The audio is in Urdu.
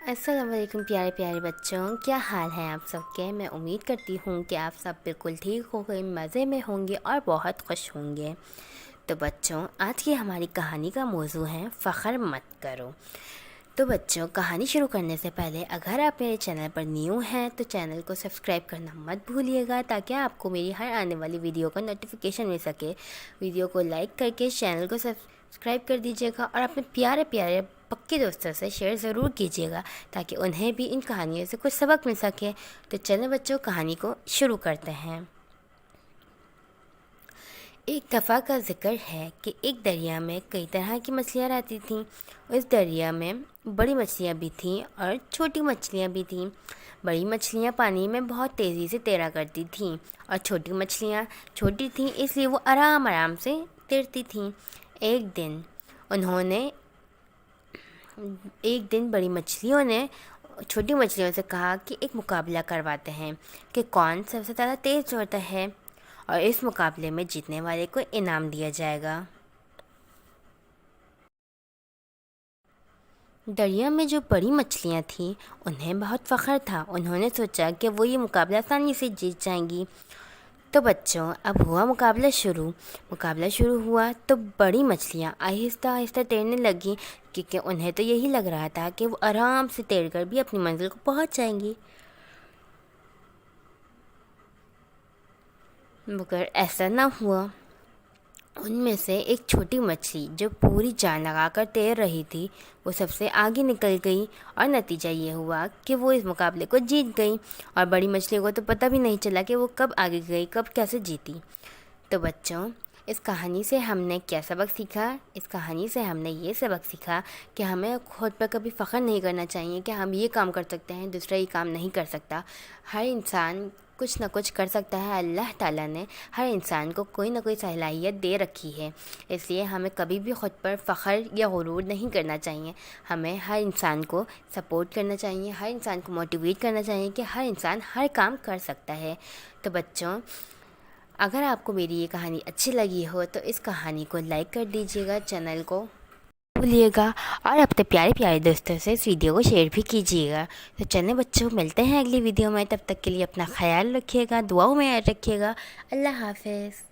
السلام علیکم پیارے پیارے بچوں، کیا حال ہیں آپ سب کے؟ میں امید کرتی ہوں کہ آپ سب بالکل ٹھیک ہوں گے، مزے میں ہوں گے اور بہت خوش ہوں گے۔ تو بچوں، آج کی ہماری کہانی کا موضوع ہے فخر مت کرو۔ تو بچوں، کہانی شروع کرنے سے پہلے اگر آپ میرے چینل پر نیو ہیں تو چینل کو سبسکرائب کرنا مت بھولیے گا، تاکہ آپ کو میری ہر آنے والی ویڈیو کا نوٹیفیکیشن مل سکے۔ ویڈیو کو لائک کر کے چینل کو سبسکرائب کر دیجیے گا اور اپنے پیارے پیارے پکے دوستوں سے شیئر ضرور کیجیے گا، تاکہ انہیں بھی ان کہانیوں سے کچھ سبق مل سکے۔ تو چلیں بچوں، کہانی کو شروع کرتے ہیں۔ ایک دفعہ کا ذکر ہے کہ ایک دریا میں کئی طرح کی مچھلیاں رہتی تھیں۔ اس دریا میں بڑی مچھلیاں بھی تھیں اور چھوٹی مچھلیاں بھی تھیں۔ بڑی مچھلیاں پانی میں بہت تیزی سے تیرا کرتی تھیں اور چھوٹی مچھلیاں چھوٹی تھیں، اس لیے وہ آرام آرام سے تیرتی تھیں۔ ایک دن بڑی مچھلیوں نے چھوٹی مچھلیوں سے کہا کہ ایک مقابلہ کرواتے ہیں کہ کون سب سے زیادہ تیز دوڑتا ہے، اور اس مقابلے میں جیتنے والے کو انعام دیا جائے گا۔ دریا میں جو بڑی مچھلیاں تھیں انہیں بہت فخر تھا۔ انہوں نے سوچا کہ وہ یہ مقابلہ آسانی سے جیت جائیں گی۔ تو بچوں، اب ہوا مقابلہ شروع ہوا تو بڑی مچھلیاں آہستہ آہستہ تیرنے لگیں، کیونکہ انہیں تو یہی لگ رہا تھا کہ وہ آرام سے تیر کر بھی اپنی منزل کو پہنچ جائیں گی، مگر ایسا نہ ہوا۔ ان میں سے ایک چھوٹی مچھلی جو پوری جان لگا کر تیر رہی تھی، وہ سب سے آگے نکل گئی، اور نتیجہ یہ ہوا کہ وہ اس مقابلے کو جیت گئی، اور بڑی مچھلی کو تو پتہ بھی نہیں چلا کہ وہ کب آگے گئی، کب کیسے جیتی۔ تو بچوں، اس کہانی سے ہم نے کیا سبق سیکھا؟ اس کہانی سے ہم نے یہ سبق سیکھا کہ ہمیں خود پر کبھی فخر نہیں کرنا چاہیے کہ ہم یہ کام کر سکتے ہیں، دوسرا یہ کام نہیں کر سکتا۔ ہر انسان کچھ نہ کچھ کر سکتا ہے۔ اللہ تعالیٰ نے ہر انسان کو کوئی نہ کوئی صلاحیت دے رکھی ہے، اس لیے ہمیں کبھی بھی خود پر فخر یا غرور نہیں کرنا چاہیے۔ ہمیں ہر انسان کو سپورٹ کرنا چاہیے، ہر انسان کو موٹیویٹ کرنا چاہیے کہ ہر انسان ہر کام کر سکتا ہے۔ تو بچوں، اگر آپ کو میری یہ کہانی اچھی لگی ہو تو اس کہانی کو لائک کر دیجیے گا، چینل کو بھولیے گا، اور اپنے پیارے پیارے دوستوں سے اس ویڈیو کو شیئر بھی کیجیے گا۔ تو چلیں بچوں، ملتے ہیں اگلی ویڈیو میں، تب تک کے لیے اپنا خیال رکھیے گا، دعاؤں میں یاد رکھیے گا۔ اللہ حافظ۔